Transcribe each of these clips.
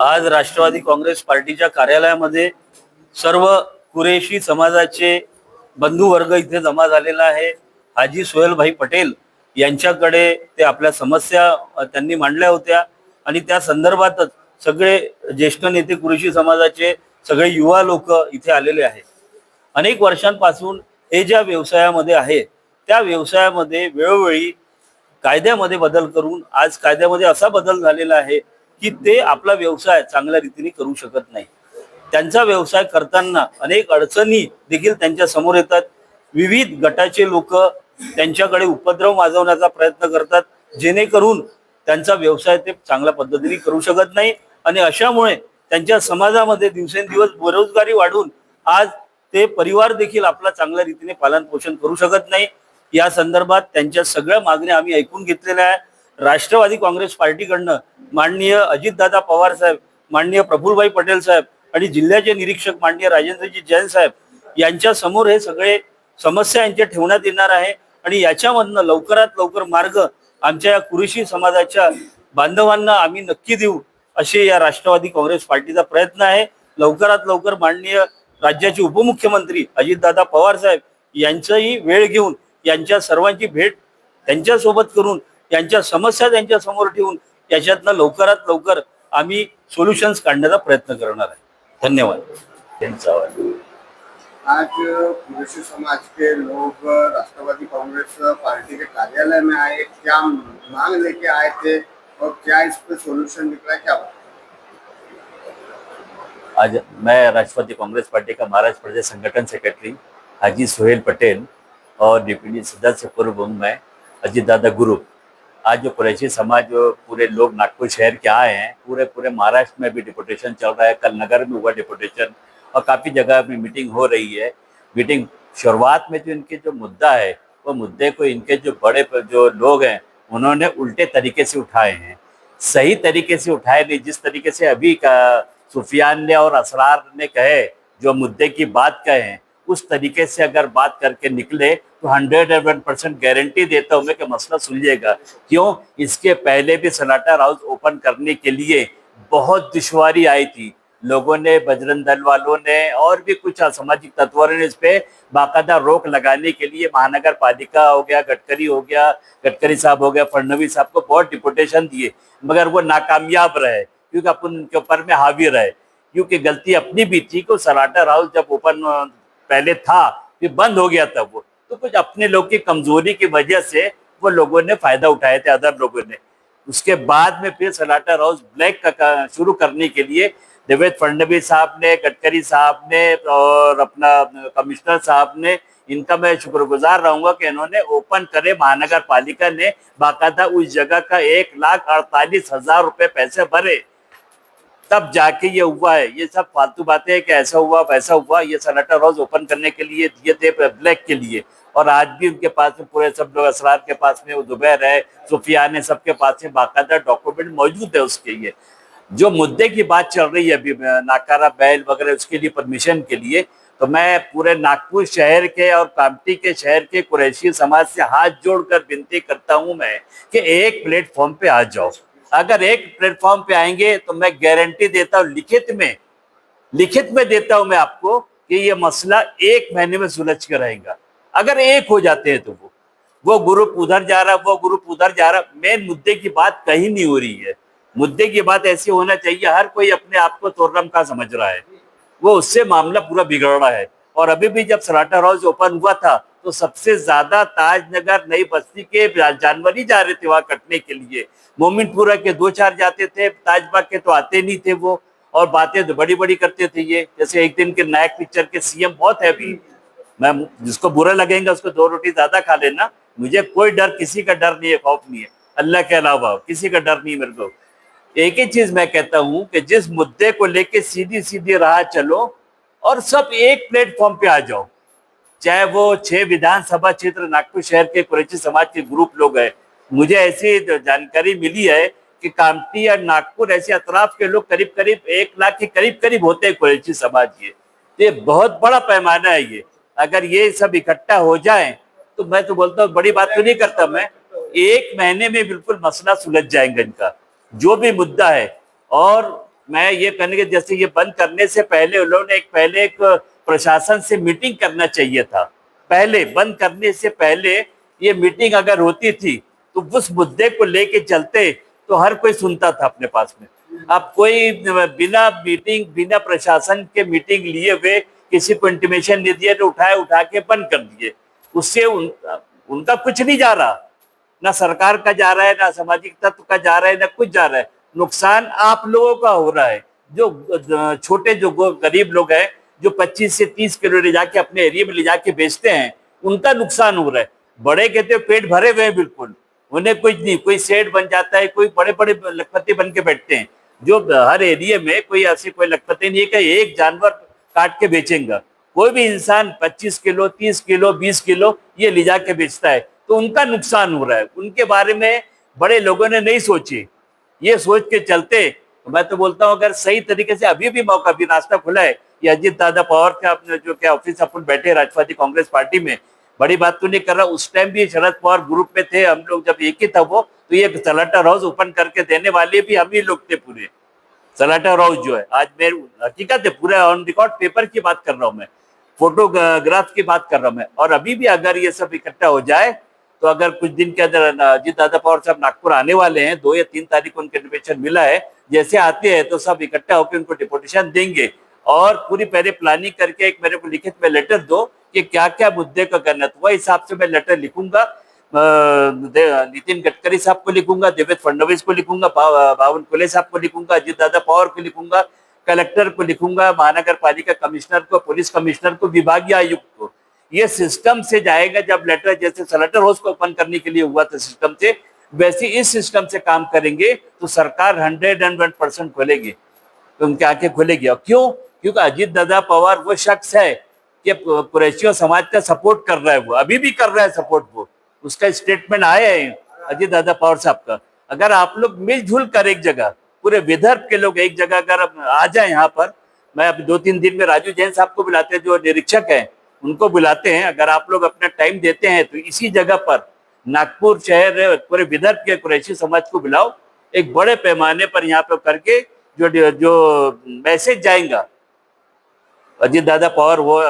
आज राष्ट्रवादी काँग्रेस पार्टीच्या कार्यालयामध्ये सर्व कुरेशी समाजाचे बंधू वर्ग इथे जमा झालेला आहे। हाजी सोहेलभाई पटेल यांच्याकडे ते आपल्या समस्या त्यांनी मांडल्या होत्या आणि त्या संदर्भातच सगळे ज्येष्ठ नेते कुरेशी समाजाचे सगळे युवा लोक इथे आलेले आहेत। अनेक वर्षांपासून हे ज्या व्यवसायामध्ये आहे त्या व्यवसायामध्ये वेळोवेळी कायद्यामध्ये बदल करून आज कायद्यामध्ये असा बदल झालेला आहे की ते आपला व्यवसाय चांगल्या रीतीने करू शकत नाही। त्यांचा व्यवसाय करताना अनेक अडचणी देखील त्यांच्या समोर येतात। विविध गटाचे लोक त्यांच्याकडे उपद्रव माजवण्याचा प्रयत्न करतात जेणेकरून त्यांचा व्यवसाय ते चांगल्या पद्धतीने करू शकत नाही आणि अशामुळे त्यांच्या समाजामध्ये दिवसेंदिवस बेरोजगारी वाढून आज ते परिवार देखील आपला चांगल्या रीतीने पालन पोषण करू शकत नाही। या संदर्भात त्यांच्या सगळ्या मागण्या आम्ही ऐकून घेतलेल्या आहे। राष्ट्रवादी काँग्रेस पार्टीकडनं माननीय अजितदादा पवार साहेब, माननीय प्रफुल्लभाई पटेल साहेब आणि जिल्ह्याचे निरीक्षक माननीय राजेंद्रजी जैन साहेब यांच्या समोर हे सगळे समस्या यांच्या ठेवण्यात येणार आहे आणि याच्यामधनं लवकरात लवकर मार्ग आमच्या या कुरेशी समाजाच्या बांधवांना आम्ही नक्की देऊ असे या राष्ट्रवादी काँग्रेस पार्टीचा प्रयत्न आहे। लवकरात लवकर माननीय राज्याचे उपमुख्यमंत्री अजितदादा पवार साहेब यांचाही वेळ घेऊन यांच्या सर्वांची भेट त्यांच्यासोबत करून यांच्या समस्या त्यांच्या समोर ठेवून याच्यातनं लवकरात लवकर आम्ही सोल्युशन्स काढण्याचा प्रयत्न करणार आहे। धन्यवाद। आज कुरेशी समाज के लोग राष्ट्रवादी कांग्रेस पार्टी के कार्यालय में आए, क्या मांग लेके आए थे और क्या इस पे सोल्यूशन निकला, क्या? आज मैं राष्ट्रवादी कांग्रेस पार्टी का महाराष्ट्र प्रदेश संगठन सेक्रेटरी हाजी सोहेल पटेल और डिप्टी सदस्य पूर्व मैं अजीतदादा गुरु, आज जो कुरैशी समाज जो पूरे लोग नागपुर शहर के आए हैं, पूरे महाराष्ट्र में भी डिपुटेशन चल रहा है। कल नगर में हुआ डिपुटेशन और काफ़ी जगह में मीटिंग हो रही है। मीटिंग शुरुआत में जो इनके जो मुद्दा है वो मुद्दे को इनके जो बड़े जो लोग हैं उन्होंने उल्टे तरीके से उठाए हैं, सही तरीके से उठाए नहीं। जिस तरीके से अभी का सुफियान ने और असरार ने कहे, जो मुद्दे की बात कहे हैं, उस तरीके से अगर बात करके निकले तो 101% गारंटी देता हूँ मैं कि मसला सुलझेगा। क्यों? इसके पहले भी स्लाटर हाउस ओपन करने के लिए बहुत दुश्वारी आई थी। लोगों ने, बजरंग दल वालों ने और भी कुछ असामाजिक तत्वों ने इस पे बाकायदा रोक लगाने के लिए महानगर पालिका हो गया, गडकरी हो गया, गडकरी साहब हो गया, फडणवीस साहब को बहुत डिपुटेशन दिए, मगर वो नाकामयाब रहे क्योंकि अपन उनके ऊपर में हावी रहे। क्योंकि गलती अपनी भी थी कि स्लाटर हाउस जब ओपन पहले था फिर बंद हो गया था वो, तो कुछ अपने लोग की कमजोरी की वजह से वो लोगों ने फायदा उठाए थे, अदर लोगों ने। उसके बाद में फिर स्लाटर हाउस ब्लैक का शुरू करने के लिए देवेंद्र फडणवीस साहब ने, गडकरी साहब ने और अपना कमिश्नर साहब ने, इनका मैं शुक्रगुजार रहूंगा कि इन्होंने ओपन करे। महानगर पालिका ने बाकायदा उस जगह का 1,48,000 रुपये पैसे भरे, तब जाके ये हुआ है। ये सब फालतू बातें हैं कि ऐसा हुआ वैसा हुआ। ये स्लाटर हाउस ओपन करने के लिए दिए थे ब्लैक के लिए, और आज भी उनके पास में पूरे सब लोग, असरार के पास में, जुबैर है, सुफियान है, सबके पास में बाकायदा डॉक्यूमेंट मौजूद है उसके। ये जो मुद्दे की बात चल रही है अभी नाकारा बैल वगैरह, उसके लिए परमिशन के लिए, तो मैं पूरे नागपुर शहर के और कामठी के शहर के कुरैशी समाज से हाथ जोड़कर विनती करता हूं मैं कि एक प्लेटफॉर्म पे आ जाओ। अगर एक प्लेटफॉर्म पे आएंगे तो मैं गारंटी देता हूँ, लिखित में देता हूं मैं आपको कि ये मसला 1 महीने में सुलझ कर रहेगा। अगर एक हो जाते हैं तो वो ग्रुप उधर जा रहा, वो ग्रुप उधर जा रहा, मेन मुद्दे की बात कहीं नहीं हो रही है। मुद्दे की बात ऐसी होना चाहिए, हर कोई अपने आप को तोर्रम का समझ रहा है, वो उससे मामला पूरा बिगड़ रहा है। और अभी भी जब स्लाटर हाउस ओपन हुआ था तो सबसे ज्यादा ताजनगर नई बस्ती के जानवर ही जा रहे थे वहां कटने के लिए। मोमिनपुरा के 2-4 जाते थे, ताजबाग के तो आते नहीं थे वो, और बातें तो बड़ी बड़ी करते थे ये। जैसे एक दिन के नायक पिक्चर के सीएम बहुत है अभी, मैं जिसको बुरा लगेगा उसको 2 रोटी ज्यादा खा लेना, मुझे कोई डर, किसी का डर नहीं है, खौफ नहीं है, अल्लाह के अलावा किसी का डर नहीं मेरे को। एक ही चीज मैं कहता हूं कि जिस मुद्दे को लेके सीधी सीधी राह चलो और सब एक प्लेटफॉर्म पे आ जाओ। चाहे वो 6 विधानसभा क्षेत्र नागपुर शहर के कुरैशी समाज के ग्रुप लोग हैं, मुझे ऐसी जानकारी मिली है कि कामठी और नागपुर ऐसे अतराफ के लोग करीब करीब 1 लाख के करीब होते हैं कुरैशी समाज के। ये बहुत बड़ा पैमाना है ये। अगर ये सब इकट्ठा हो जाए तो मैं तो बोलता हूँ, बड़ी बात तो नहीं करता मैं, 1 महीने में बिल्कुल मसला सुलझ जाएगा इनका जो भी मुद्दा है। और मैं ये कहने के जैसे ये बंद करने से पहले उन लोगों ने पहले एक प्रशासन से मीटिंग करना चाहिए था। पहले बंद करने से पहले ये मीटिंग अगर होती थी तो उस मुद्दे को लेके चलते तो हर कोई सुनता था अपने पास में। अब कोई बिना मीटिंग बिना प्रशासन के मीटिंग लिए हुए किसी को इंटीमेशन नहीं दिया तो उठा के बंद कर दिए। उससे उनका कुछ नहीं जा रहा, ना सरकार का जा रहा है, ना सामाजिक तत्व का जा रहा है, ना कुछ जा रहा है। नुकसान आप लोगों का हो रहा है। जो छोटे जो गरीब लोग हैं जो 25 से 30 किलो ले जाके अपने एरिया में ले जाके बेचते हैं, उनका नुकसान हो रहा है। बड़े कहते हैं पेट भरे हुए हैं बिल्कुल, उन्हें कुछ नहीं, कोई सेठ बन जाता है, कोई बड़े बड़े लखपति बन के बैठते हैं। जो हर एरिया में कोई ऐसी कोई लखपति नहीं है कि एक जानवर काट के बेचेंगे। कोई भी इंसान 25 किलो 30 किलो 20 किलो ये ले जाके बेचता है, तो उनका नुकसान हो रहा है। उनके बारे में बड़े लोगों ने नहीं सोची। ये सोच के चलते तो मैं तो बोलता हूँ अगर सही तरीके से अभी भी मौका, भी रास्ता खुला है, ये अजीत दादा पवार का अपने जो क्या ऑफिस अपन बैठे राष्ट्रवादी कांग्रेस पार्टी में, बड़ी बात तो नहीं कर रहा। उस टाइम भी शरद पवार ग्रुप में थे हम लोग, जब एक ही था वो, तो ये सलाटर हाउस ओपन करके देने वाले भी हम ही लोग थे पूरे। सलाटर हाउस जो है आज मेरे हकीकत है, पूरे ऑन रिकॉर्ड पेपर की बात कर रहा हूँ मैं, फोटोग्राफ की बात कर रहा हूँ मैं। और अभी भी अगर ये सब इकट्ठा हो जाए तो अगर कुछ दिन के अंदर अजीत दादा पवार साहब नागपुर आने वाले हैं, 2 या 3 तारीख को उनके इन्विटेशन मिला है, जैसे आते हैं तो सब इकट्ठा होकर उनको डिपोटेशन देंगे और पूरी पहले प्लानिंग करके एक मेरे को लिखित में लेटर दो कि क्या क्या मुद्दे का करना है। तो वही हिसाब से मैं लेटर लिखूंगा, नितिन गडकरी साहब को लिखूंगा, देवेंद्र फडणवीस को लिखूंगा, बावन कुले साहब को लिखूंगा, अजीत दादा पवार को लिखूंगा, कलेक्टर को लिखूंगा, महानगर पालिका कमिश्नर को, पुलिस कमिश्नर को, विभागीय आयुक्त को। ये सिस्टम से जाएगा। जब लेटर जैसे सलेटर हाउस को ओपन करने के लिए हुआ था सिस्टम से, वैसे इस सिस्टम से काम करेंगे तो सरकार 101% खोलेगी, तो उनकी आंखें खुलेगी। और क्यों? क्योंकि अजीत दादा पवार वो शख्स है कि कुरैशियों समाज का सपोर्ट कर रहा है, वो अभी भी कर रहा है सपोर्ट। वो उसका स्टेटमेंट आया है अजीत दादा पवार साहब का। अगर आप लोग मिलजुल कर एक जगह, पूरे विदर्भ के लोग एक जगह अगर आ जाए यहाँ पर, मैं अभी 2-3 दिन में राजू जैन साहब को बुलाते हैं जो निरीक्षक हैं, उनको बुलाते हैं। अगर आप लोग अपना टाइम देते हैं तो इसी जगह पर नागपुर शहर पूरे विदर्भ के कुरैशी समाज को बुलाओ, एक बड़े पैमाने पर यहाँ पे करके जो मैसेज जाएगा, अजीत दादा पवार हो,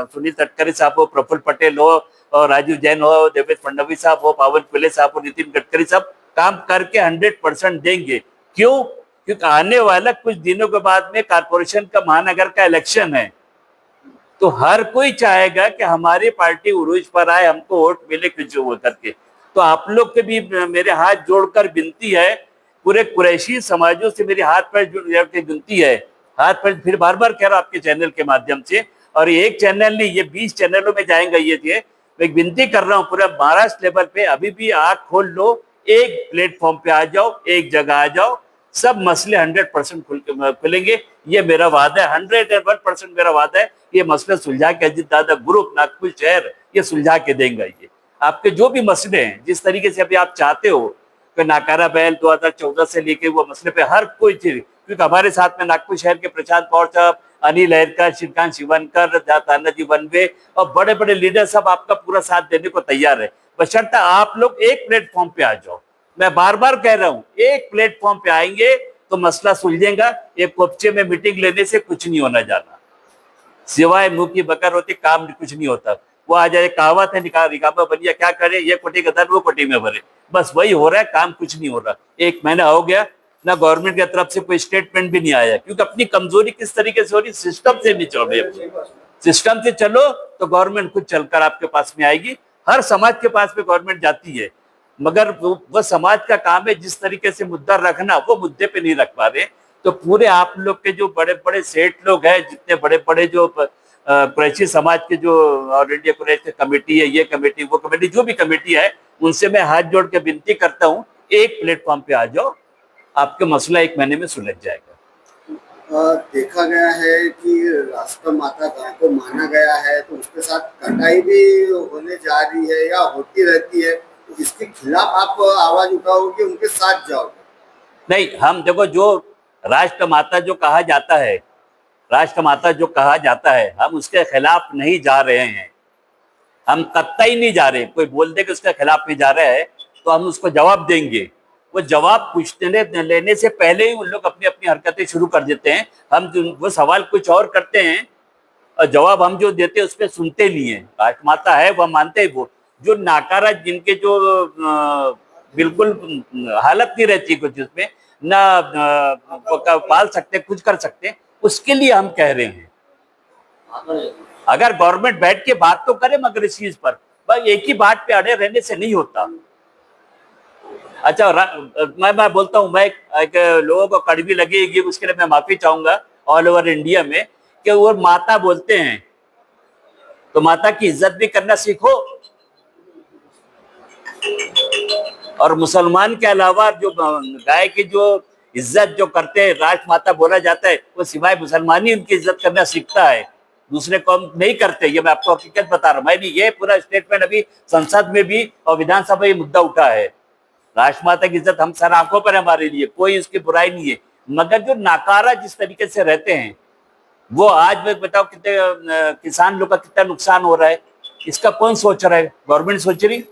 सुनील तटकरे साहब हो, प्रफुल्ल पटेल हो, और राजू जैन हो, देवेंद्र फडणवीस साहब हो, पावन पुले साहब हो, नितिन गडकरी साहब काम करके 100% देंगे। क्यों? क्योंकि आने वाला कुछ दिनों के बाद में कारपोरेशन का, महानगर का इलेक्शन है, तो हर कोई चाहेगा कि हमारी पार्टी उरूज पर आए, हमको वोट मिले कुछ वो करके। तो आप लोग के भी मेरे हाथ जोड़कर विनती है, पूरे कुरैशी समाजों से मेरी हाथ पर विनती है, हाथ पर फिर बार बार कह रहा हूं आपके चैनल के माध्यम से, और एक चैनल नहीं, ये 20 चैनलों में जाएंगे ये मैं एक विनती कर रहा हूँ पूरा महाराष्ट्र लेवल पे, अभी भी आंख खोल लो, एक प्लेटफॉर्म पे आ जाओ, एक जगह आ जाओ, सब मसले 100% खुलेंगे। ये मेरा वादा है, 101% मेरा वादा है। ये मसले सुलझा के अजीत दादा ग्रुप नागपुर शहर ये सुलझा के देंगे। ये आपके जो भी मसले हैं, जिस तरीके से अभी आप चाहते हो कि नाकारा बैल 2014 से लेके वो मसले पे हर कोई चीज, क्योंकि हमारे साथ में नागपुर शहर के प्रशांत पवार साहब, अनिल लहरकर, श्रीकांत शिवनकर, तानाजी वनवे और बड़े बड़े लीडर सब आपका पूरा साथ देने को तैयार है, बशर्ते आप लोग एक प्लेटफॉर्म पे आ जाओ। मैं बार बार कह रहा हूँ, एक प्लेटफॉर्म पे आएंगे तो मसला सुलझेगा। एक कोपचे में मीटिंग लेने से कुछ नहीं होना जाना, सिवाय मुंह की बकर होती, काम कुछ नहीं होता। वो आ जाए, कहावत है, निकाबा बनिया क्या करे, ये कोटी का धन वो कोटी में भरे, बस वही हो रहा है, काम कुछ नहीं हो रहा। 1 महीना हो गया ना, गवर्नमेंट की तरफ से कोई स्टेटमेंट भी नहीं आया, क्योंकि अपनी कमजोरी किस तरीके से हो रही, सिस्टम से नहीं चल रही। सिस्टम से चलो तो गवर्नमेंट खुद चलकर आपके पास में आएगी। हर समाज के पास में गवर्नमेंट जाती है, मगर वो समाज का काम है जिस तरीके से मुद्दा रखना, वो मुद्दे पे नहीं रख पा रहे। तो पूरे आप लोग के जो बड़े बड़े सेठ लोग हैं, जितने बड़े बड़े जो कुरैशी समाज के जो ऑल इंडिया कुरैशी कमेटी है, ये कमेटी वो कमेटी, जो भी कमेटी है, उनसे मैं हाथ जोड़ के विनती करता हूँ, एक प्लेटफॉर्म पे आ जाओ, आपका मसला 1 महीने में सुलझ जाएगा। देखा गया है कि राष्ट्रमाता गाय को माना गया है, तो उसके साथ कटाई भी होने जा रही है या होती रहती है, तो इसके खिलाफ आप आवाज उठाओगे, उनके साथ जाओगे? नहीं, हम देखो, जो राष्ट्रमाता जो कहा जाता है, राष्ट्रमाता जो कहा जाता है, हम उसके खिलाफ नहीं जा रहे हैं, हम कतई नहीं जा रहे। कोई बोल दे कि उसके खिलाफ में जा रहे हैं तो हम उसको जवाब देंगे, वो जवाब पूछने लेने से पहले ही उन लोग अपनी अपनी हरकतें शुरू कर देते हैं। वो सवाल कुछ और करते हैं और जवाब हम जो देते हैं उसमें सुनते नहीं है। राजमाता है वह मानते हैं, वो जो नाकारा जिनके जो बिल्कुल हालत नहीं रहती कुछ उसमें ना पाल सकते कुछ कर सकते, उसके लिए हम कह रहे हैं अगर गवर्नमेंट बैठ के बात तो करे मगर इस चीज पर बस एक ही बात पे अड़े रहने से नहीं होता। अच्छा मैं बोलता हूँ, मैं एक लोगों को कड़वी लगेगी उसके लिए मैं माफी चाहूंगा ऑल ओवर इंडिया में कि वो माता बोलते हैं तो माता की इज्जत भी करना सीखो। और मुसलमान के अलावा जो गाय की जो इज्जत जो करते हैं राजमाता बोला जाता है, वो सिवाय मुसलमान ही उनकी इज्जत करना सीखता है, दूसरे कौम नहीं करते। ये मैं आपको हकीकत बता रहा हूँ। मैं भी ये पूरा स्टेटमेंट अभी संसद में भी और विधानसभा में मुद्दा उठा है। राजमाता की इज्जत हम सर आंखों पर, हमारे लिए कोई उसकी बुराई नहीं है, मगर जो नाकारा जिस तरीके से रहते हैं वो आज मैं बताओ कितने किसान लोग का कितना नुकसान हो रहा है, इसका कौन सोच रहा है? गवर्नमेंट सोच रही।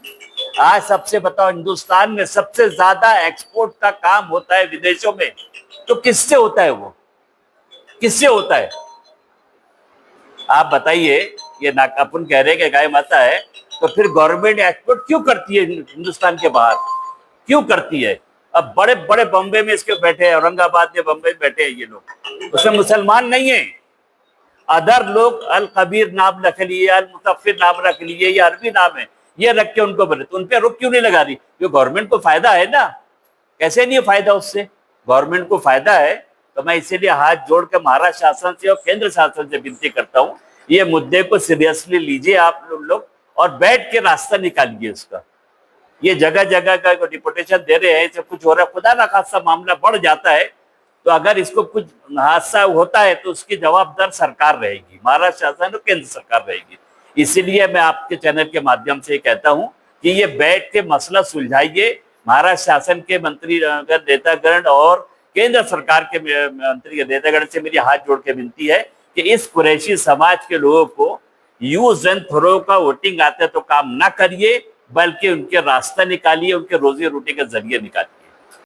आज सबसे बताओ हिंदुस्तान में सबसे ज्यादा एक्सपोर्ट का काम होता है विदेशों में, तो किससे होता है? वो किससे होता है आप बताइए? ये ना अपन कह रहे हैं कि गाय माता है, तो फिर गवर्नमेंट एक्सपोर्ट क्यों करती है हिंदुस्तान के बाहर, क्यों करती है? अब बड़े बड़े बॉम्बे में इसके बैठे हैं, औरंगाबाद में बॉम्बे में बैठे हैं ये लोग, उसमें मुसलमान नहीं है, अदर लोग अल कबीर नाम रख लिए, अल मुतफिर नाम रख लिए, ये अरबी नाम है, ये रख के उनको बोले, तो उन पे रुक क्यों नहीं लगा रही? जो गवर्नमेंट को फायदा है ना, कैसे नहीं फायदा उससे? गवर्नमेंट को फायदा है। तो मैं इसीलिए हाथ जोड़ के महाराष्ट्र शासन से और केंद्र शासन से विनती करता हूँ, ये मुद्दे को सीरियसली लीजिए आप लोग और बैठ के रास्ता निकालिए उसका। ये जगह जगह का डिपोटेशन दे रहे हैं, सब कुछ हो रहा है, खुदा ना खासा मामला बढ़ जाता है, तो अगर इसको कुछ हादसा होता है तो उसकी जवाबदार सरकार रहेगी, महाराष्ट्र शासन और केंद्र सरकार रहेगी। इसीलिए मैं आपके चैनल के माध्यम से कहता हूं कि ये बैठ के मसला सुलझाइए। महाराष्ट्र शासन के मंत्री नेतागण और केंद्र सरकार के मंत्री नेतागण से मेरी हाथ जोड़ के विनती है कि इस कुरैशी समाज के लोगों को यूज एंड थ्रो का वोटिंग आते तो काम ना करिए, बल्कि उनके रास्ता निकालिए, उनके रोजी रोटी के जरिए निकालिए।